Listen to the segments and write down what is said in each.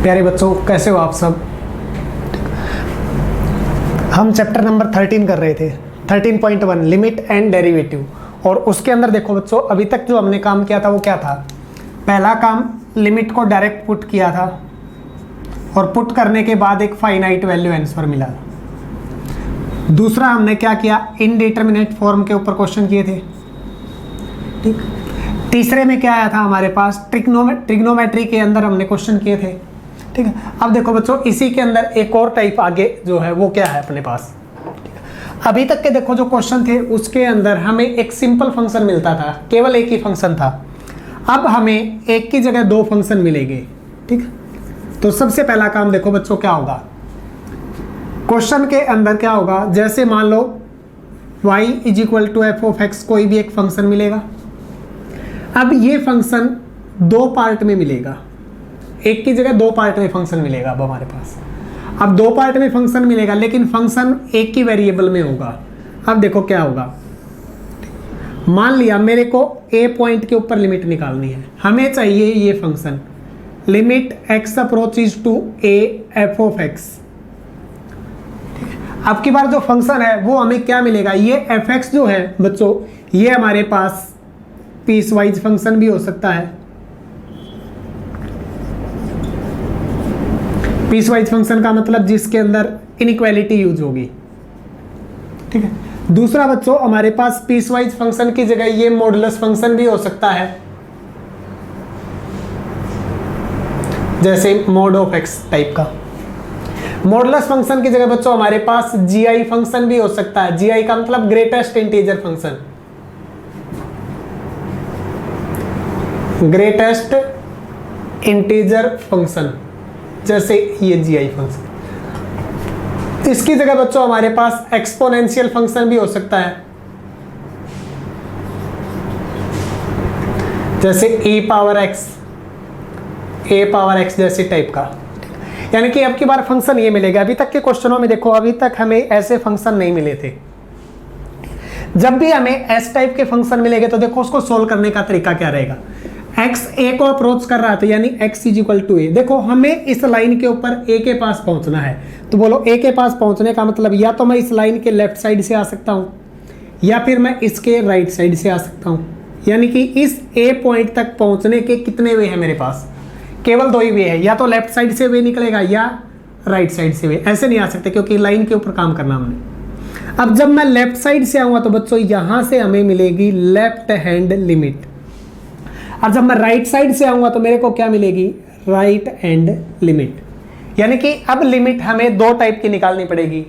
प्यारे बच्चों, कैसे हो आप सब। हम चैप्टर नंबर 13 कर रहे थे, 13.1 लिमिट एंड डेरिवेटिव। और उसके अंदर देखो बच्चों, अभी तक जो हमने काम किया था वो क्या था। पहला काम लिमिट को डायरेक्ट पुट किया था और पुट करने के बाद एक फाइनाइट वैल्यू आंसर मिला। दूसरा हमने क्या किया, इनडिटरमिनेट फॉर्म के ऊपर क्वेश्चन किए थे, ठीक। तीसरे में क्या आया था हमारे पास, ट्रिग्नोमेट्री के अंदर हमने क्वेश्चन किए थे, ठीक है। अब देखो बच्चों, इसी के अंदर एक और टाइप आगे जो है वो क्या है अपने पास। अभी तक के देखो जो क्वेश्चन थे उसके अंदर हमें एक सिंपल फंक्शन मिलता था, केवल एक ही फंक्शन था। अब हमें एक की जगह दो फंक्शन मिलेंगे, ठीक। तो सबसे पहला काम देखो बच्चों क्या होगा, क्वेश्चन के अंदर क्या होगा, जैसे मान लो y = f(x) कोई भी एक फंक्शन मिलेगा। अब ये फंक्शन दो पार्ट में मिलेगा, एक की जगह दो पार्ट में फंक्शन मिलेगा। अब हमारे पास अब दो पार्ट में फंक्शन मिलेगा, लेकिन फंक्शन एक ही वेरिएबल में होगा। अब देखो क्या होगा, मान लिया मेरे को a पॉइंट के ऊपर लिमिट निकालनी है, हमें चाहिए ये function limit x approaches to a f(x). अब की बार जो फंक्शन है वो हमें क्या मिलेगा, ये f(x) जो है बच्चों, ये हमारे पास पीस वाइज फंक्शन भी हो सकता है। पीस वाइज फंक्शन का मतलब जिसके अंदर इनइक्वालिटी यूज होगी, ठीक है। दूसरा बच्चों, हमारे पास पीस वाइज फंक्शन की जगह ये मॉडुलस फंक्शन भी हो सकता है, जैसे mod ऑफ x टाइप का। मॉडुलस फंक्शन की जगह बच्चों हमारे पास GI फंक्शन भी हो सकता है। GI का मतलब greatest integer function, greatest integer function, जैसे ये GI फंक्शन। इसकी जगह बच्चों हमारे पास एक्सपोनेंशियल फंक्शन भी हो सकता है, जैसे e पावर x जैसे टाइप का। यानी कि अब की बार फंक्शन ये मिलेगा। अभी तक के क्वेश्चनों में देखो, अभी तक हमें ऐसे फंक्शन नहीं मिले थे। जब भी हमें S टाइप के फंक्शन मिलेंगे तो देखो उसको सोल्व करने का तरीका क्या रहेगा। x a को अप्रोच कर रहा था, यानी x = a। देखो हमें इस लाइन के ऊपर a के पास पहुंचना है, तो बोलो a के पास पहुंचने का मतलब या तो मैं इस लाइन के लेफ्ट साइड से आ सकता हूं या फिर मैं इसके राइट साइड से आ सकता हूं। यानी कि इस a पॉइंट तक पहुंचने के कितने वे हैं मेरे पास, केवल दो ही वे है, या तो लेफ्ट साइड से वे निकलेगा या राइट साइड से वे। ऐसे नहीं आ सकते क्योंकि लाइन के ऊपर काम करना हमने। अब जब मैं लेफ्ट साइड से आऊंगा तो बच्चों यहां से हमें मिलेगी लेफ्ट हैंड लिमिट, और जब मैं राइट साइड से आऊंगा तो मेरे को क्या मिलेगी, राइट हैंड लिमिट। यानी कि अब लिमिट हमें दो टाइप की निकालनी पड़ेगी,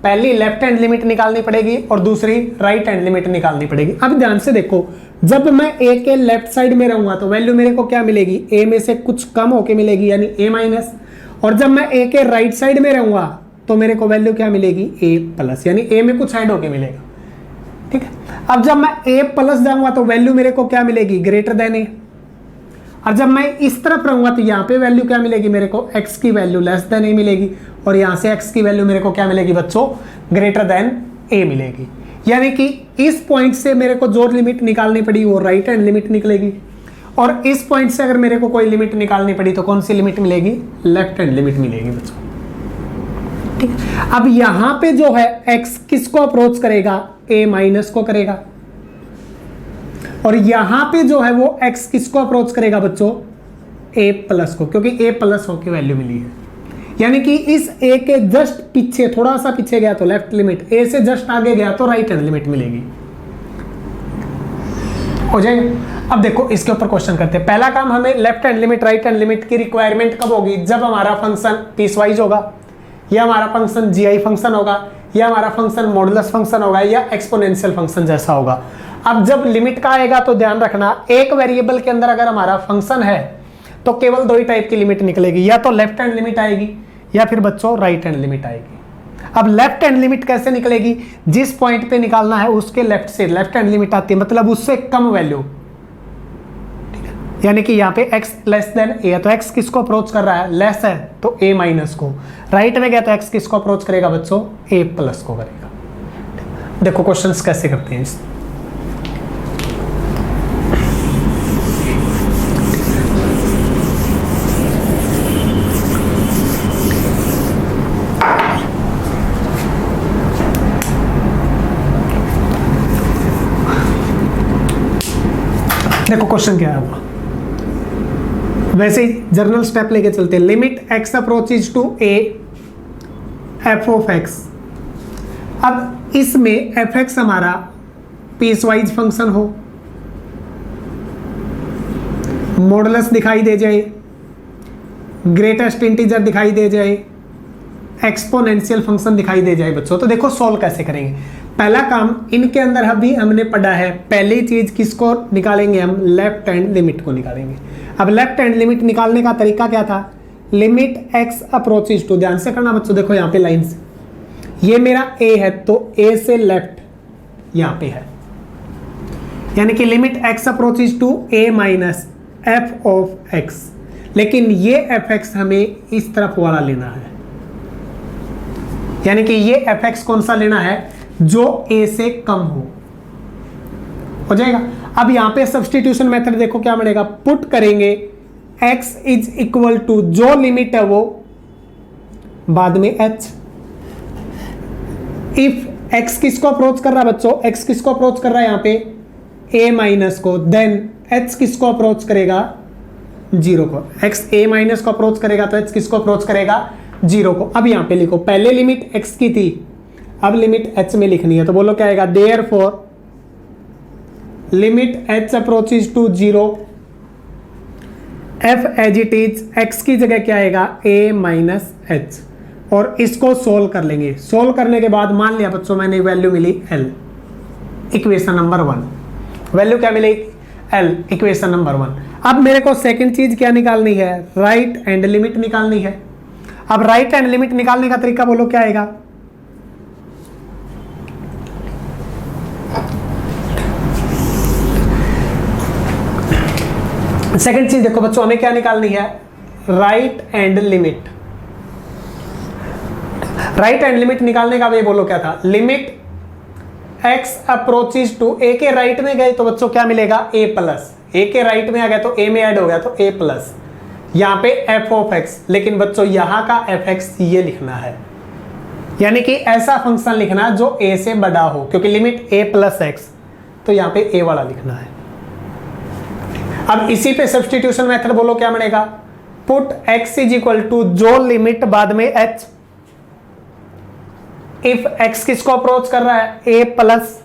पहली लेफ्ट हैंड लिमिट निकालनी पड़ेगी और दूसरी राइट हैंड लिमिट निकालनी पड़ेगी। अब ध्यान से देखो, जब मैं a के लेफ्ट साइड में रहूंगा तो वैल्यू मेरे को क्या मिलेगी, a में से कुछ कम होके मिलेगी, यानी a-। और जब मैं a के राइट साइड में रहूंगा तो मेरे को वैल्यू क्या मिलेगी, a+, यानी a में कुछ ऐड होके मिलेगा, ठीक है। अब जब मैं a+ जाऊंगा तो वैल्यू मेरे को क्या मिलेगी, >a। और जब मैं इस तरफ रहूंगा तो यहाँ पे वैल्यू क्या मिलेगी मेरे को, x की वैल्यू <a मिलेगी, और यहाँ से x की वैल्यू मेरे को क्या मिलेगी बच्चों, >a मिलेगी। यानी कि इस पॉइंट से मेरे को जो लिमिट निकालनी पड़ी वो राइट हैंड लिमिट निकलेगी, और इस पॉइंट से अगर मेरे को कोई लिमिट निकालनी पड़ी तो कौन सी लिमिट मिलेगी, लेफ्ट हैंड लिमिट मिलेगी बच्चों, ठीक है। अब यहाँ पे जो है x किसको अप्रोच करेगा, a- को करेगा, और यहां पे जो है वो x किसको अप्रोच करेगा बच्चों, a+ को, क्योंकि a+ होके वैल्यू मिली है। यानी कि इस a के जस्ट पीछे, थोड़ा सा पीछे गया तो लेफ्ट लिमिट, a से जस्ट आगे गया तो राइट हैंड लिमिट मिलेगी, हो जाएगा। अब देखो इसके ऊपर क्वेश्चन करते हैं। पहला काम, हमें left hand limit right hand limit की रिक्वायरमेंट कब होगी, जब हमारा फंक्शन पीस वाइज होगा, या हमारा फंक्शन GI फंक्शन होगा, या हमारा फंक्शन मॉडुलस फंक्शन होगा, या एक्सपोनेंशियल फंक्शन जैसा होगा। अब जब लिमिट का आएगा तो ध्यान रखना, एक वेरिएबल के अंदर अगर हमारा फंक्शन है तो केवल दो ही टाइप की लिमिट निकलेगी, या तो लेफ्ट हैंड लिमिट आएगी या फिर बच्चों राइट हैंड लिमिट आएगी। अब लेफ्ट हैंड लिमिट कैसे निकलेगी, जिस पॉइंट पे निकालना है उसके लेफ्ट से लेफ्ट हैंड लिमिट आती है, मतलब उससे कम वैल्यू, ठीक है। यानी कि यहाँ पे x a, तो x किसको अप्रोच कर रहा है, लेस है तो a- को, राइट में गया तो x किसको अप्रोच करेगा बच्चों, a+ को करेगा। देखो क्वेश्चंस कैसे करते हैं। देखो क्वेश्चन क्या है आपका, वैसे ही जर्नल स्टेप लेके चलते हैं। Limit x approaches to a f of x. अब इसमें एफ एक्स हमारा पीस वाइज फंक्शन हो, मॉडुलस दिखाई दे जाए, ग्रेटेस्ट इंटीजर दिखाई दे जाए, एक्सपोनेंशियल फंक्शन दिखाई दे जाए बच्चों। तो देखो सॉल्व कैसे करेंगे। पहला काम इनके अंदर अभी हमने पढ़ा है, पहली चीज किसको निकालेंगे हम, लेफ्ट हैंड लिमिट को निकालेंगे। अब लेफ्ट हैंड लिमिट निकालने का तरीका क्या था, लिमिट एक्स अप्रोचेज टू, ध्यान से करना बच्चों, देखो यहाँ पे लाइंस, ये मेरा ए है तो ए से लेफ्ट यहाँ पे है, यानी कि limit x approaches to a minus f of x. लेकिन ये एफ एक्स हमें इस तरफ वाला लेना है, यानी कि ये एफ एक्स कौन सा लेना है, जो ए से कम हो जाएगा। अब यहां पे सब्स्टिट्यूशन मेथड देखो क्या बनेगा, पुट करेंगे x इज इक्वल टू जो लिमिट है वो बाद में h। इफ x किसको अप्रोच कर रहा है बच्चों, x किसको अप्रोच कर रहा है यहां पे a माइनस को, देन h किसको अप्रोच करेगा, जीरो को। x a माइनस को अप्रोच करेगा तो h किसको अप्रोच करेगा, जीरो को। अब यहां पे लिखो, पहले लिमिट x की थी, अब लिमिट h में लिखनी है, तो बोलो क्या आएगा, therefore limit h approaches to zero, f as it is, x की जगह क्या आएगा, a माइनस h, और इसको सोल्व कर लेंगे। सोल्व करने के बाद मान लिया बच्चों मैंने वैल्यू मिली l, इक्वेशन नंबर 1, वैल्यू क्या मिली l, इक्वेशन नंबर 1। अब मेरे को सेकंड चीज क्या निकालनी है, राइट हैंड लिमिट निकालनी है। अब राइट हैंड लिमिट निकालने का तरीका बोलो क्या आएगा, सेकंड चीज देखो बच्चों, हमें क्या निकालनी है, right hand limit. Right hand limit निकालने का वे बोलो क्या था, लिमिट x अप्रोचेज टू, ए के राइट में गए तो बच्चों क्या मिलेगा, a प्लस, ए के राइट में आ गया तो a में ऐड हो गया तो a प्लस, यहां पे f ऑफ x। लेकिन बच्चों यहां का f(x) ये लिखना है, यानी कि ऐसा फंक्शन लिखना जो a से बड़ा हो, क्योंकि लिमिट a प्लस x, तो यहां पे a वाला लिखना है। अब इसी पे सब्स्टिट्यूशन मेथड बोलो क्या बनेगा, put x is equal to जो लिमिट बाद में h, इफ x किसको अप्रोच कर रहा है, a प्लस,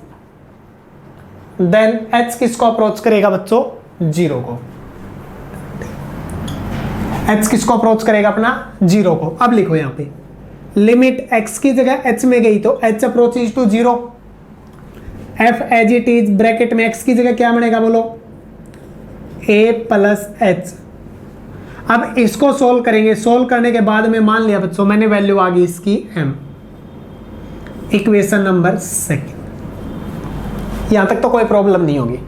देन h किसको अप्रोच करेगा बच्चों, जीरो को। h किसको अप्रोच करेगा, अपना जीरो को। अब लिखो यहां पे लिमिट x की जगह h में गई तो h approaches to zero, f as it is, bracket में x की जगह क्या बनेगा बोलो, a प्लस h। अब इसको सोल्व करेंगे, सोल्व करने के बाद में मान लिया बच्चों मैंने वैल्यू आ गई इसकी m, इक्वेशन नंबर 2। यहां तक तो कोई प्रॉब्लम नहीं होगी।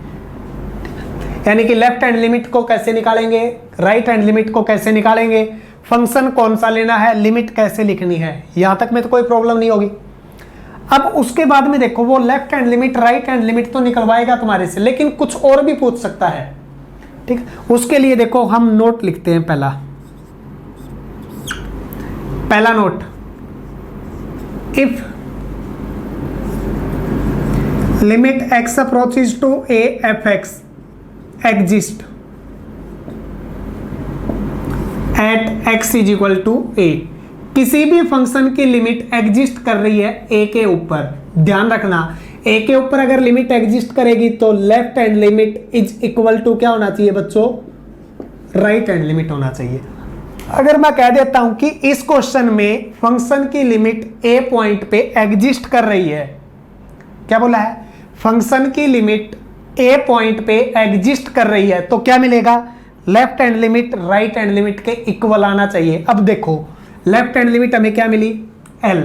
यानी कि लेफ्ट हैंड लिमिट को कैसे निकालेंगे, राइट हैंड लिमिट को कैसे निकालेंगे, फंक्शन कौन सा लेना है, लिमिट कैसे लिखनी है, यहां तक में तो कोई प्रॉब्लम नहीं होगी। अब उसके बाद में देखो वो left hand limit right hand limit तो निकलवाएगा तुम्हारे से, लेकिन कुछ और भी पूछ सकता है, ठीक। उसके लिए देखो हम नोट लिखते हैं। पहला note, if limit x approaches to a f x exist at x is equal to a, किसी भी फंक्शन की लिमिट एग्जिस्ट कर रही है a के ऊपर, ध्यान रखना a के ऊपर अगर लिमिट एग्जिस्ट करेगी तो left hand limit is equal to क्या होना चाहिए बच्चों, राइट हैंड लिमिट होना चाहिए। अगर मैं कह देता हूं कि इस क्वेश्चन में फंक्शन की लिमिट a पॉइंट पे एग्जिस्ट कर रही है, क्या बोला है, फंक्शन की लिमिट a पॉइंट पे एग्जिस्ट कर रही है, तो क्या मिलेगा, left hand limit right hand limit के इक्वल आना चाहिए। अब देखो लेफ्ट हैंड लिमिट हमें क्या मिली, l,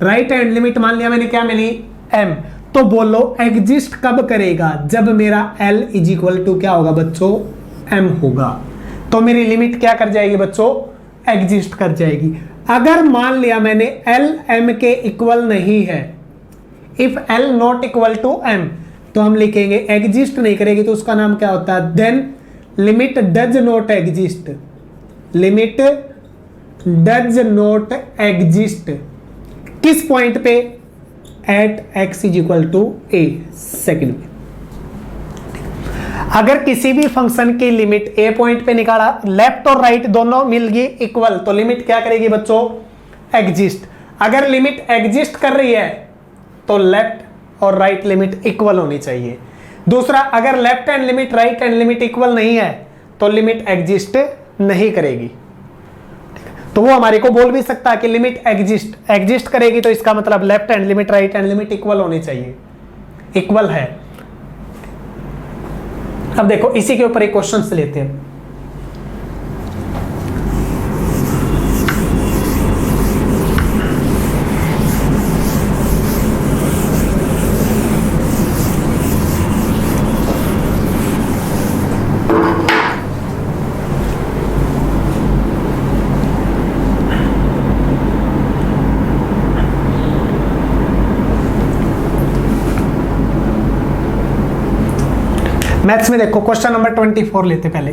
राइट हैंड लिमिट मान लिया मैंने क्या मिली, m। तो बोलो एग्जिस्ट कब करेगा, जब मेरा l इज इक्वल टू क्या होगा बच्चों, m होगा, तो मेरी लिमिट क्या कर जाएगी बच्चों, एग्जिस्ट कर जाएगी। अगर मान लिया मैंने l m के इक्वल नहीं है, if l not equal to m, तो हम लिखेंगे एग्जिस्ट नहीं करेगी तो उसका नाम क्या होता है, then limit does not exist, limit does not exist किस पॉइंट पे, at x is equal to a, second में। अगर किसी भी फंक्शन की लिमिट ए पॉइंट पे निकाला, लेफ्ट और राइट दोनों मिल गई इक्वल, तो लिमिट क्या करेगी बच्चों? एग्जिस्ट। अगर लिमिट एग्जिस्ट कर रही है तो लेफ्ट और राइट लिमिट इक्वल होनी चाहिए। दूसरा, अगर left hand limit right hand limit equal नहीं है तो लिमिट एग्जिस्ट नहीं करेगी। तो वो हमारे को बोल भी सकता है कि लिमिट एग्जिस्ट करेगी, तो इसका मतलब left hand limit right hand limit equal होनी चाहिए, इक्वल है। अब देखो इसी के ऊपर एक क्वेश्चन से लेते हैं। मैथ्स में देखो क्वेश्चन नंबर 24 लेते पहले।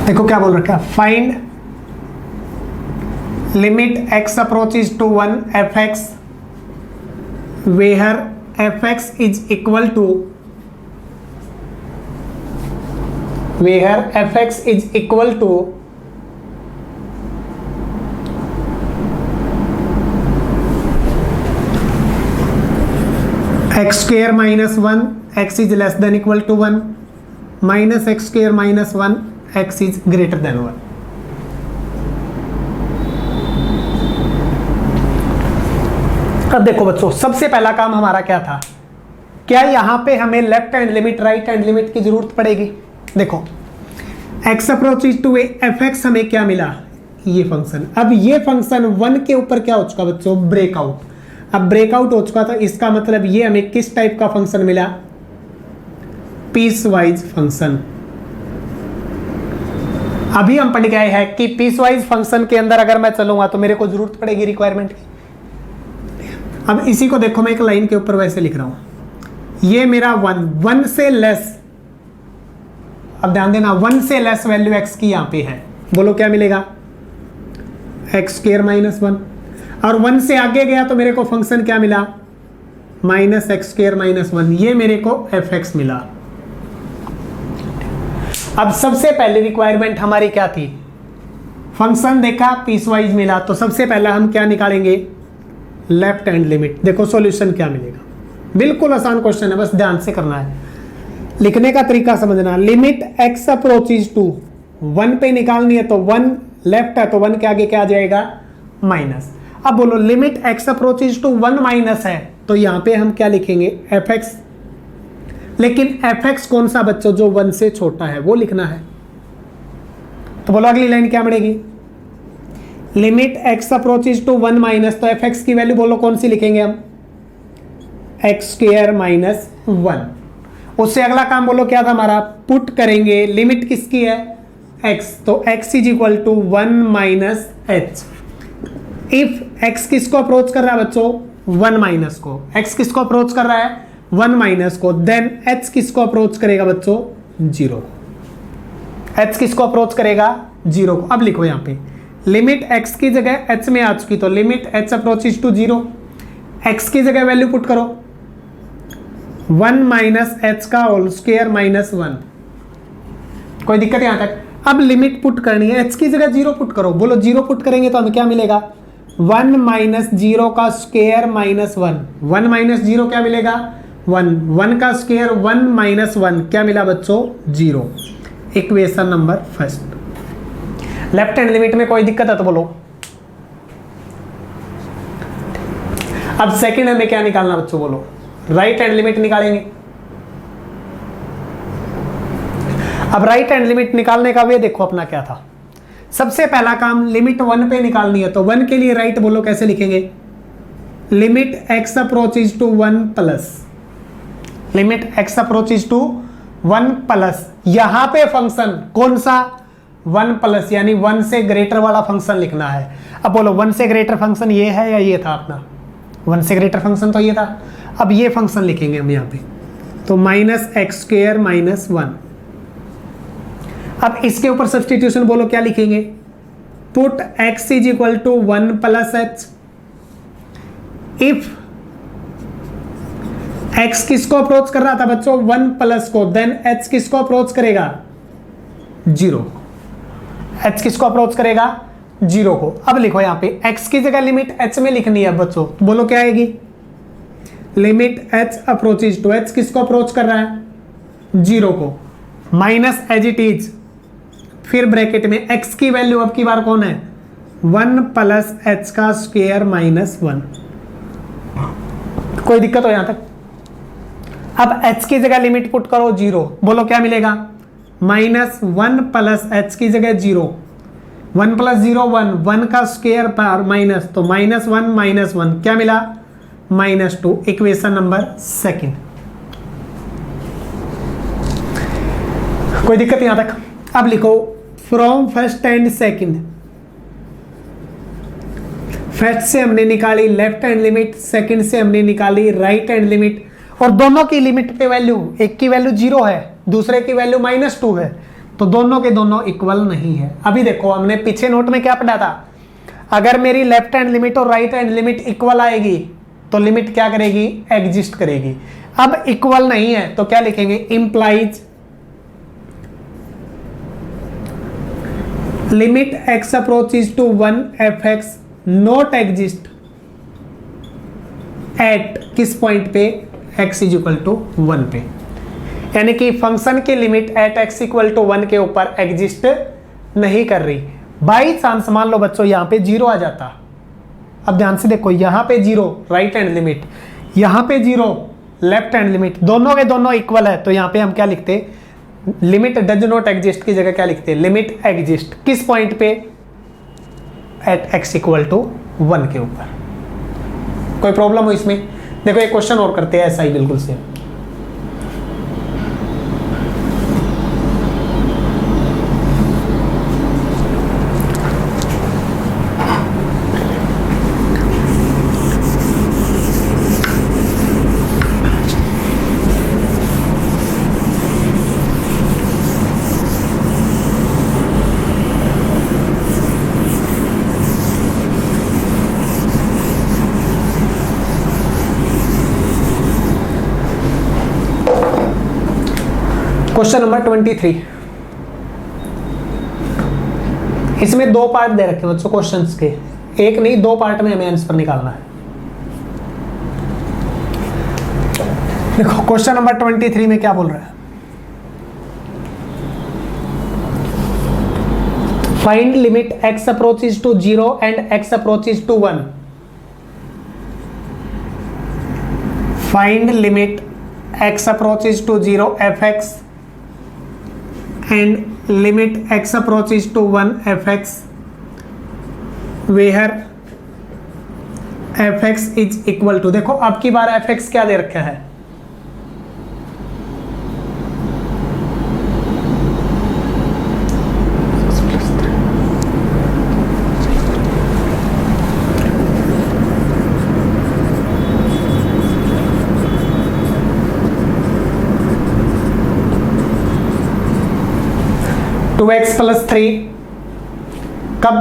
देखो क्या बोल रखा है, find limit x approaches to 1 f x where f x is equal to x square minus 1 x is less than equal to 1 minus x square minus 1 x is greater than 1। अब देखो बच्चों, सबसे पहला काम हमारा क्या था? क्या यहां पे हमें left hand limit right hand limit की जरूरत पड़ेगी? देखो x approaches to f x हमें क्या मिला? ये फंक्शन। अब ये फंक्शन 1 के ऊपर क्या हो चुका बच्चों? ब्रेकआउट। अब ब्रेकआउट हो चुका था, इसका मतलब ये हमें किस टाइप का फंक्शन मिला? Piecewise function. अभी हम पढ़ गए हैं कि पीस वाइज फंक्शन के अंदर अगर मैं चलूंगा तो मेरे को जरूरत पड़ेगी रिक्वायरमेंट की। अब इसी को देखो, मैं एक लाइन के ऊपर वैसे लिख रहा हूं, ये मेरा 1 से लेस, अब ध्यान देना 1 से लेस वैल्यू x की यहां पे है, बोलो क्या मिलेगा? x square minus 1। और 1 से आगे गया तो मेरे को फंक्शन क्या मिला? Minus x square minus 1। ये मेरे को एफ एक्स मिला। अब सबसे पहले रिक्वायरमेंट हमारी क्या थी? फंक्शन देखा, पीस वाइज मिला, तो सबसे पहला हम क्या निकालेंगे? Left hand limit. देखो सॉल्यूशन क्या मिलेगा, बिल्कुल आसान क्वेश्चन है, बस ध्यान से करना है, लिखने का तरीका समझना। लिमिट एक्स अप्रोचेज टू 1 पे निकालनी है तो 1 लेफ्ट है तो 1 के आगे क्या आ जाएगा? माइनस। अब बोलो limit x approaches to 1 minus है तो यहां पे हम क्या लिखेंगे? fx। लेकिन fx कौन सा बच्चों? जो 1 से छोटा है वो लिखना है। तो बोलो अगली लाइन क्या बढ़ेगी? Limit x approaches to 1 minus, तो fx की वैल्यू बोलो कौन सी लिखेंगे हम? x square minus 1। उससे अगला काम बोलो क्या था हमारा? पुट करेंगे, लिमिट किसकी है? x, तो x is equal to 1 minus h। If x किसको अप्रोच कर रहा है बच्चों? 1 माइनस को। x किसको अप्रोच कर रहा है? 1 माइनस को। देन h किसको अप्रोच करेगा बच्चों? 0। h किसको अप्रोच करेगा? 0 को। अब लिखो यहाँ पे लिमिट x की जगह h में आ चुकी, तो limit h approaches to 0, x की जगह वैल्यू पुट करो 1 माइनस h का होल स्क्वायर माइनस 1। कोई दिक्कत यहाँ तक? अब लिमिट पुट करनी है, h की जगह 0 पुट करो। बोलो 0 पुट करेंगे तो हमें क्या मिलेगा? 1 माइनस 0 का स्क्वायर माइनस 1। 1 माइनस 0 क्या मिलेगा? 1। 1 का स्क्वायर 1 माइनस 1 क्या मिला बच्चों? 0। Equation number first. Left hand limit में कोई दिक्कत है तो बोलो। अब सेकंड हमें क्या निकालना बच्चों? बोलो राइट हैंड लिमिट निकालेंगे। अब राइट हैंड लिमिट निकालने का वे देखो अपना क्या था। सबसे पहला काम लिमिट 1 पे निकालनी है, तो 1 के लिए राइट बोलो कैसे लिखेंगे? Limit x approaches to 1 plus, limit x approaches to 1 plus, यहां पे फंक्शन कौन सा? 1 प्लस, यानी 1 से ग्रेटर वाला फंक्शन लिखना है। अब बोलो 1 से ग्रेटर फंक्शन ये है या ये था अपना? 1 से ग्रेटर फंक्शन तो ये था। अब ये फंक्शन लिखेंगे हम यहाँ पे, तो माइनस एक्स स्क्वायर माइनस 1। अब इसके ऊपर सब्सटीट्यूशन बोलो क्या लिखेंगे? Put x is equal to 1 plus h. If x किसको अप्रोच कर रहा था बच्चों 1 प्लस को, देन h किसको अप्रोच करेगा 0, h किसको अप्रोच करेगा 0 को। अब लिखो यहाँ पे x की जगह लिमिट h में लिखनी है बच्चों, तो बोलो क्या आएगी, limit h approaches to, h किसको अप्रोच कर रहा है 0 को, माइनस एज इट इज, फिर ब्रैकेट में x की वैल्यू अब की बार कौन है 1 प्लस एच का स्क्वायर माइनस 1। कोई दिक्कत हो यहां तक। अब h की जगह लिमिट पुट करो 0, बोलो क्या मिलेगा माइनस 1 प्लस एच की जगह 0, 1 प्लस 0 1, 1 का स्क्वायर पर माइनस, तो माइनस 1 माइनस 1 क्या मिला -2। Equation number second. कोई दिक्कत यहां तक। अब लिखो from first and second, first से हमने निकाली लेफ्ट हैंड लिमिट, सेकंड से हमने निकाली राइट हैंड लिमिट, और दोनों की लिमिट पे वैल्यू, एक की वैल्यू 0 है दूसरे की वैल्यू -2 है, तो दोनों के दोनों इक्वल नहीं है। अभी देखो हमने पीछे नोट में क्या पढ़ा था, अगर मेरी लेफ्ट हैंड लिमिट और राइट हैंड लिमिट इक्वल आएगी तो लिमिट क्या करेगी एग्जिस्ट करेगी। अब इक्वल नहीं है तो क्या लिखेंगे implies limit x approaches to 1 fx not exist at किस पॉइंट पे x इज इक्वल टू 1 पे, यानी कि फंक्शन की limit at x equal to 1 के ऊपर एग्जिस्ट नहीं कर रही। बाई चांस मान लो बच्चों यहाँ पे 0 आ जाता, अब ध्यान से देखो यहाँ पे 0 राइट हैंड लिमिट, यहाँ पे 0 लेफ्ट हैंड लिमिट, दोनों के दोनों इक्वल है, तो यहाँ पे हम क्या लिखते लिमिट डज नॉट एग्जिस्ट की जगह क्या लिखते लिमिट एग्जिस्ट किस पॉइंट पे एट x इक्वल टू 1 के ऊपर। कोई प्रॉब्लम हो इसमें। देखो एक क्वेश्चन और करते हैं ऐसा ही बिल्कुल सेम। क्वेश्चन नंबर 23, इसमें दो पार्ट दे रखे बच्चों क्वेश्चंस के, एक नहीं दो पार्ट में हमें आंसर निकालना है। देखो क्वेश्चन नंबर 23 में क्या बोल रहा है, find limit x approaches to 0 and x approaches to 1, find limit x approaches to 0 fx and limit x approaches to 1 fx where fx is equal to, देखो अब की बार fx क्या दे रखा है टू एक्स प्लस 3, कब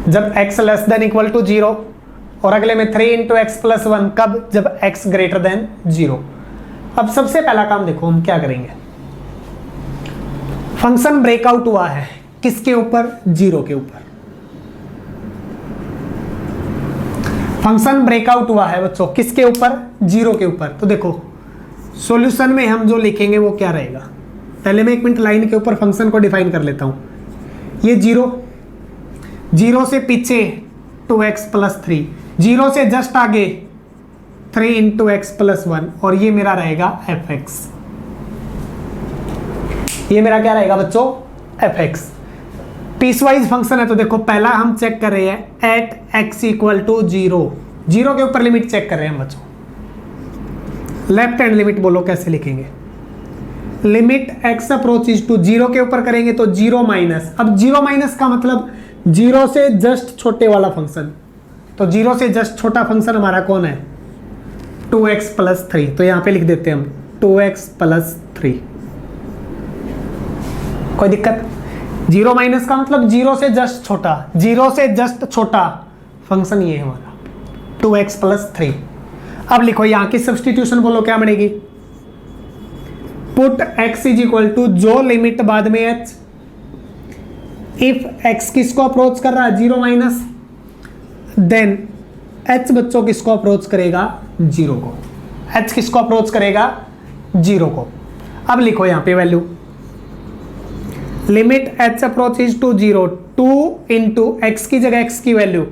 जब x less than equal to 0, और अगले में 3 इंटू एक्स प्लस 1 कब जब x ग्रेटर देन 0। अब सबसे पहला काम देखो हम क्या करेंगे, फंक्शन ब्रेकआउट हुआ है किसके ऊपर 0 के ऊपर, फंक्शन ब्रेकआउट हुआ है बच्चों किसके ऊपर 0 के ऊपर। तो देखो सॉल्यूशन में हम जो लिखेंगे वो क्या रहेगा, पहले मैं 1 मिनट लाइन के ऊपर फंक्शन को डिफाइन कर लेता हूं। ये 0 से पीछे 2x प्लस 3, 0 से जस्ट आगे 3 इंटू एक्स प्लस 1, और ये मेरा रहेगा fx, ये मेरा क्या रहेगा बच्चों fx। पीसवाइज फंक्शन है तो देखो पहला हम चेक कर रहे हैं एट x इक्वल टू 0, 0 के ऊपर लिमिट चेक कर रहे हैं बच्चों। लेफ्ट हैंड लिमिट बोलो कैसे लिखेंगे, लिमिट x अप्रोचेज टू 0 के ऊपर करेंगे तो 0 माइनस, अब 0 माइनस का मतलब 0 से जस्ट छोटे वाला फंक्शन, तो 0 से जस्ट छोटा फंक्शन हमारा कौन है 2x प्लस 3, तो यहां पे लिख देते हैं हम 2x प्लस 3। कोई दिक्कत, 0 माइनस का मतलब 0 से जस्ट छोटा, 0 से जस्ट छोटा फंक्शन ये है हमारा 2x प्लस 3। अब लिखो यहाँ की सब्सटीट्यूशन बोलो क्या बनेगी, put x is equal to जो लिमिट बाद में h, इफ x किसको अप्रोच कर रहा है 0 माइनस, देन h बच्चों किसको अप्रोच करेगा 0 को, h किसको अप्रोच करेगा 0 को। अब लिखो यहाँ पे value, limit h approach is to 0, 2 into x की जगह x की वैल्यू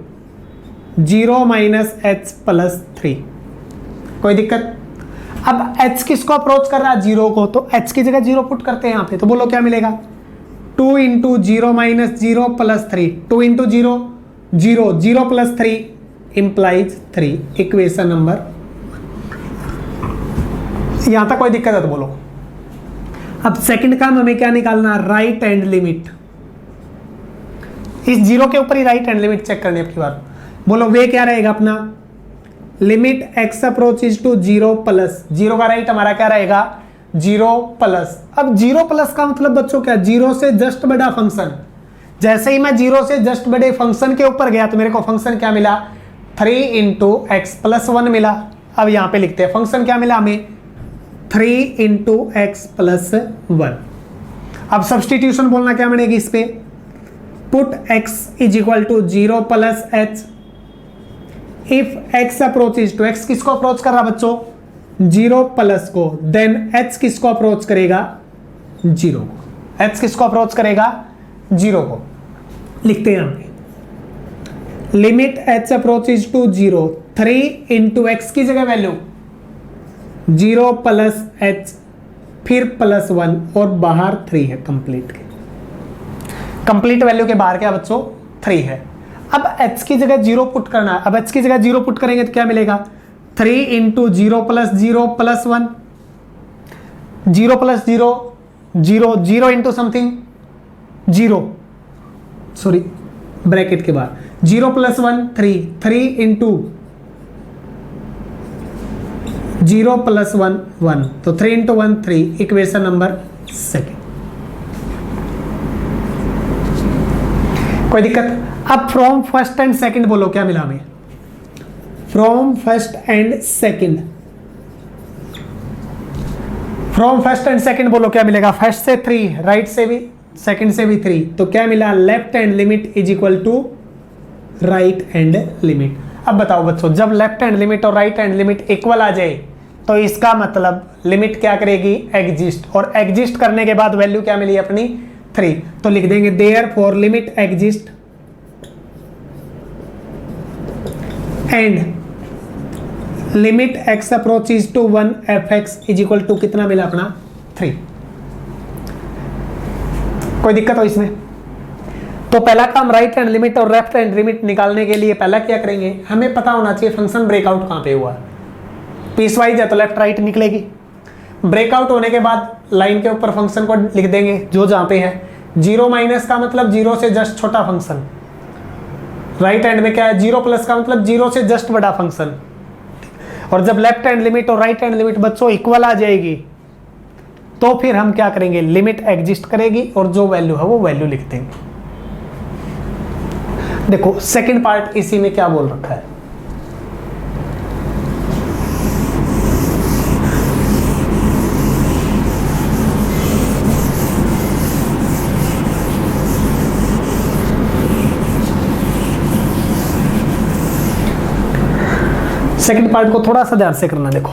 0 माइनस h प्लस 3, कोई दिक्कत। अब h किसको अप्रोच कर रहा है 0 को, तो h की जगह 0 पुट करते हैं यहाँ पे, तो बोलो क्या मिलेगा 2 into 0 minus 0 plus 3, 2 into 0 0, 0 plus 3 implies 3, equation number. यहां तक कोई दिक्कत है तो बोलो। अब सेकंड काम हमें क्या निकालना, राइट हैंड लिमिट, इस 0 के ऊपर ही राइट हैंड लिमिट चेक करनी है आपकी बार। बोलो वे क्या रहेगा अपना, limit x approach is to 0 plus, 0 का राइट हमारा क्या रहेगा 0 प्लस। अब 0 प्लस का मतलब बच्चों क्या, 0 से जस्ट बड़ा फंक्शन, जैसे ही मैं 0 से जस्ट बड़े फंक्शन के ऊपर गया तो मेरे को फंक्शन क्या मिला 3 इंटू एक्स प्लस 1 मिला। अब यहां पे लिखते हैं फंक्शन क्या मिला हमें 3 इंटू एक्स प्लस 1। अब सब्सटीट्यूशन बोलना क्या बनेगी इस पे, put x is equal to 0 plus h, if x approach is to, x किसको अप्रोच कर रहा बच्चों 0 प्लस को, देन h किसको अप्रोच करेगा 0 को, h किसको अप्रोच करेगा 0 को। लिखते हैं यहां पे limit h approach is to 0, 3 into x की जगह वैल्यू 0 प्लस h फिर प्लस 1 और बाहर 3 है, कंप्लीट के कंप्लीट वैल्यू के बाहर क्या बच्चों 3 है। अब h की जगह 0 पुट करना है, अब h की जगह 0 पुट करेंगे तो क्या मिलेगा 3 into 0 plus 0 plus 1, 0 plus 0 0, 0 into something 0, sorry bracket के बाद 0 प्लस 1 3, 3 इंटू 0 प्लस 1 1, तो 3 इंटू 1 3, इक्वेशन नंबर सेकेंड। कोई दिक्कत। अब फ्रॉम फर्स्ट एंड सेकंड बोलो क्या मिला हमें, from first and second, from first and second बोलो क्या मिलेगा, फर्स्ट से 3, राइट से भी, सेकंड से भी 3, तो क्या मिला left hand limit is equal to right hand limit. अब बताओ बच्चों, जब लेफ्ट हैंड लिमिट और राइट हैंड लिमिट इक्वल आ जाए तो इसका मतलब लिमिट क्या करेगी एग्जिस्ट, और एग्जिस्ट करने के बाद वैल्यू क्या मिली अपनी 3, तो लिख देंगे therefore limit exist and limit x approaches to 1 fx is equal to कितना मिला अपना 3। कोई दिक्कत हो इसमें? तो पहला काम राइट हैंड लिमिट और लेफ्ट हैंड लिमिट निकालने के लिए पहला क्या करेंगे, हमें पता होना चाहिए फंक्शन ब्रेकआउट कहां पे हुआ। पीस वाइज है तो लेफ्ट राइट निकलेगी, ब्रेकआउट होने के बाद लाइन के ऊपर फंक्शन को लिख देंगे जो जहां पे है। 0 माइनस का मतलब 0 से जस्ट छोटा फंक्शन, राइट हैंड में क्या है 0 प्लस का मतलब 0 से जस्ट बड़ा फंक्शन। और जब लेफ्ट हैंड लिमिट और राइट हैंड लिमिट बच्चों इक्वल आ जाएगी तो फिर हम क्या करेंगे, लिमिट एग्जिस्ट करेगी और जो वैल्यू है वो वैल्यू लिख देंगे। देखो सेकंड पार्ट इसी में क्या बोल रखा है, सेकंड पार्ट को थोड़ा सा ध्यान से करना। देखो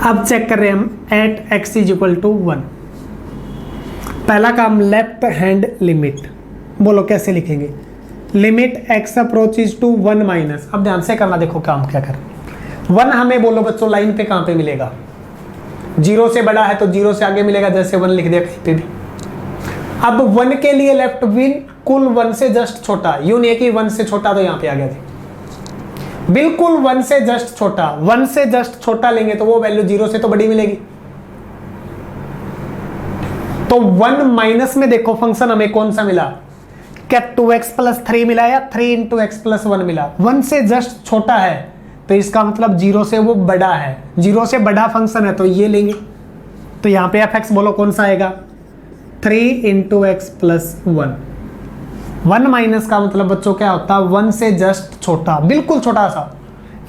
अब चेक कर रहे हैं हम at x is equal to 1। पहला काम लेफ्ट हैंड लिमिट, बोलो कैसे लिखेंगे, limit x approaches to 1 minus. अब ध्यान से करना, देखो काम क्या कर 1 हमें बोलो बच्चों लाइन पे कहां पे मिलेगा, 0 से बड़ा है तो 0 से आगे मिलेगा, जैसे 1 लिख दिया कहीं पे भी। अब 1 के लिए लेफ्ट बिल्कुल 1 से जस्ट छोटा, यूं नहीं है कि 1 से छोटा तो यहां पे आ गया थी, बिल्कुल 1 से जस्ट छोटा, 1 से जस्ट छोटा लेंगे तो वो वैल्यू 0 से तो बड़ी मिलेगी। तो 1 माइनस में देखो फंक्शन हमें कौन सा मिला, क्या 2x प्लस 3 मिला या 3 इंटू एक्स प्लस 1 मिला। 1 से जस्ट छोटा है तो इसका मतलब 0 से वो बड़ा है, 0 से बड़ा फंक्शन है तो ये लेंगे। तो यहां पे fx बोलो कौन सा आएगा 3 इंटू एक्स प्लस 1। 1 माइनस का मतलब बच्चों क्या होता है 1 से जस्ट छोटा, बिल्कुल छोटा सा,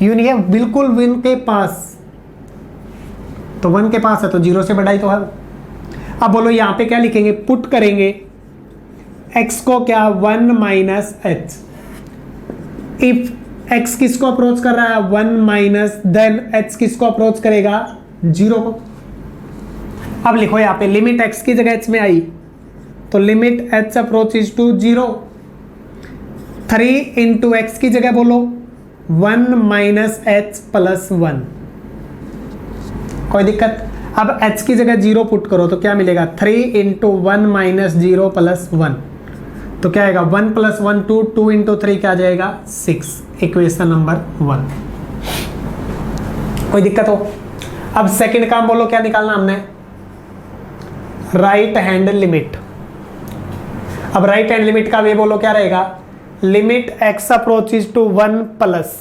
यून है बिल्कुल 1 के पास, तो 1 के पास है तो 0 से बड़ा ही तो है। अब बोलो यहाँ पे क्या लिखेंगे, पुट करेंगे x को क्या 1 माइनस एच। इफ x किसको अप्रोच कर रहा है 1 माइनस, देन h किसको अप्रोच करेगा 0 को। अब लिखो यहाँ पे लिमिट x की जगह h में आई तो limit h approach is to 0। 3 into x की जगह बोलो 1 माइनस एच प्लस 1, कोई दिक्कत। अब h की जगह 0 पुट करो तो क्या मिलेगा 3 इंटू 1 माइनस 0 प्लस 1, तो क्या आएगा 1 प्लस 1 2, 2 इंटू 3 क्या आ जाएगा 6, इक्वेशन नंबर 1। कोई दिक्कत हो। अब सेकंड काम बोलो क्या निकालना हमने, राइट हैंड लिमिट। अब राइट हैंड लिमिट का वे बोलो क्या रहेगा, limit x approaches to 1 plus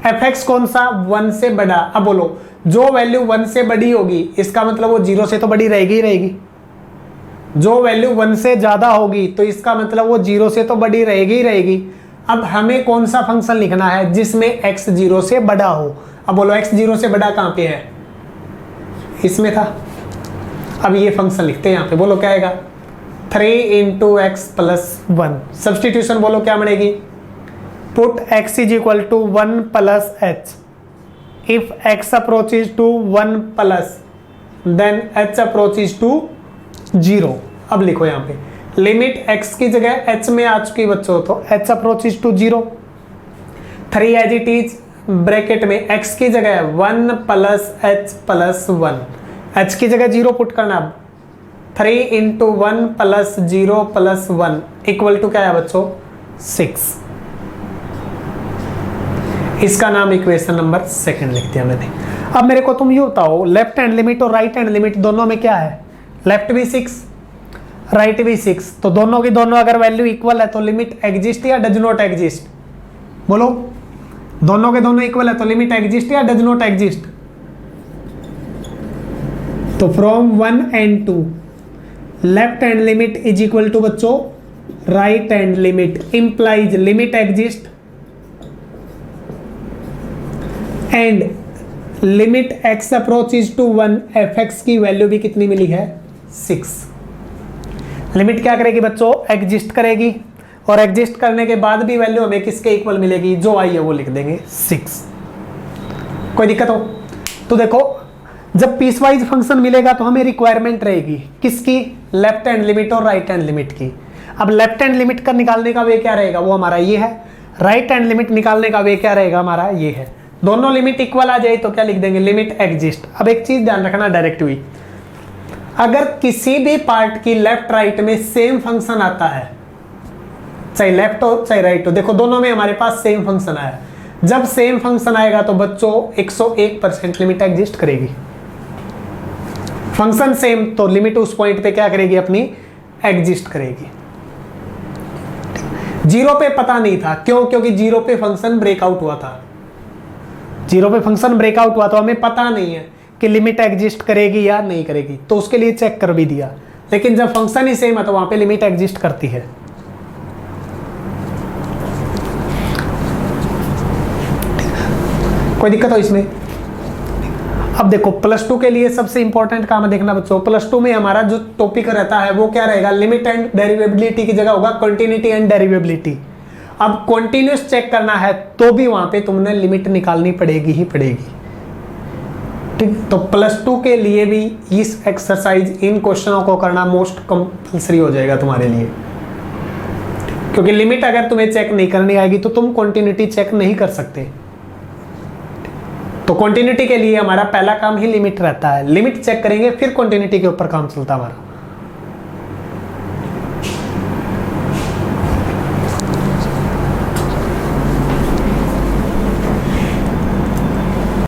fx कौन सा 1 से बड़ा। अब बोलो जो वैल्यू 1 से बड़ी होगी इसका मतलब वो 0 से तो बड़ी रहेगी ही रहेगी, जो वैल्यू 1 से ज्यादा होगी तो इसका मतलब वो 0 से तो बड़ी रहेगी ही रहेगी। अब हमें कौन सा फंक्शन लिखना है जिसमें x 0 से बड़ा हो। अब बोलो x 0 से बड़ा कहां पे है, इसमें था। अब ये फंक्शन लिखते हैं यहाँ पे, बोलो क्या आएगा 3 इंटू एक्स प्लस 1। सब्सटीट्यूशन बोलो क्या बनेगी, put x is equal to 1 plus h. If x approaches to 1 plus then h approaches to 0। अब लिखो यहाँ पे लिमिट x की जगह h में आ चुकी बच्चों तो h approaches to 0। 3 as it is bracket में x की जगह 1 प्लस h प्लस 1, h की जगह 0 पुट करना। अब 3 into 1 plus 0 plus 1 equal to क्या है बच्चों 6। इसका नाम इक्वेशन नंबर 2 लिख दिया मैंने। अब मेरे को तुम ये बताओ लेफ्ट हैंड लिमिट और राइट हैंड लिमिट दोनों में क्या है, लेफ्ट भी 6 राइट भी 6, तो दोनों की दोनों अगर वैल्यू इक्वल है तो लिमिट एग्जिस्ट या डज नॉट एग्जिस्ट। बोलो दोनों के दोनों इक्वल है तो लिमिट एग्जिस्ट या डज नॉट एग्जिस्ट। तो from 1 and 2 left hand limit is equal to बच्चों right hand limit, implies limit exist and limit x approaches to 1 fx की वैल्यू भी कितनी मिली है 6। लिमिट क्या करेगी बच्चों एग्जिस्ट करेगी, और एग्जिस्ट करने के बाद भी वैल्यू हमें किसके इक्वल मिलेगी, जो आई है वो लिख देंगे 6। कोई दिक्कत हो तो देखो जब पीस वाइज फंक्शन मिलेगा तो हमें रिक्वायरमेंट रहेगी किसकी, लेफ्ट हैंड लिमिट और राइट हैंड लिमिट की। अब लेफ्ट हैंड लिमिट का निकालने का वे क्या रहेगा, वो हमारा ये है। राइट हैंड लिमिट निकालने का वे क्या रहेगा, हमारा ये है। दोनों लिमिट इक्वल आ जाए तो क्या लिख देंगे, लिमिट एग्जिस्ट। अब एक चीज ध्यान रखना डायरेक्ट हुई, अगर किसी भी पार्ट की लेफ्ट राइट में सेम फंक्शन आता है, चाहे लेफ्ट हो चाहे राइट हो, देखो दोनों में हमारे पास सेम फंक्शन आया, जब सेम फंक्शन आएगा तो बच्चों 101% लिमिट एग्जिस्ट करेगी। फंक्शन सेम तो लिमिट उस पॉइंट पे क्या करेगी, अपनी एग्जिस्ट करेगी। जीरो पे पता नहीं था, क्यों, क्योंकि जीरो पे फंक्शन ब्रेकआउट हुआ था। जीरो पे फंक्शन ब्रेकआउट हुआ तो हमें पता नहीं है कि लिमिट एग्जिस्ट करेगी या नहीं करेगी, तो उसके लिए चेक कर भी दिया। लेकिन जब फंक्शन ही सेम है तो वहां पे लिमिट एग्जिस्ट करती है। कोई दिक्कत हो इसमें? अब देखो प्लस 2 के लिए सबसे इंपॉर्टेंट काम देखना बच्चों, प्लस 2 में हमारा जो टॉपिक रहता है वो क्या रहेगा, लिमिट एंड डेरिवेबिलिटी की जगह होगा कंटिन्यूटी एंड डेरिवेबिलिटी। अब कंटिन्यूस चेक करना है तो भी वहां पे तुमने लिमिट निकालनी पड़ेगी ही पड़ेगी। ठीक, तो प्लस 2 के लिए भी इस एक्सरसाइज इन क्वेश्चनों को करना मोस्ट कंपल्सरी हो जाएगा तुम्हारे लिए, क्योंकि लिमिट अगर तुम्हें चेक नहीं करनी आएगी तो तुम कंटिन्यूटी चेक नहीं कर सकते। तो कंटिन्यूटी के लिए हमारा पहला काम ही लिमिट रहता है, लिमिट चेक करेंगे फिर कंटिन्यूटी के ऊपर काम चलता हमारा।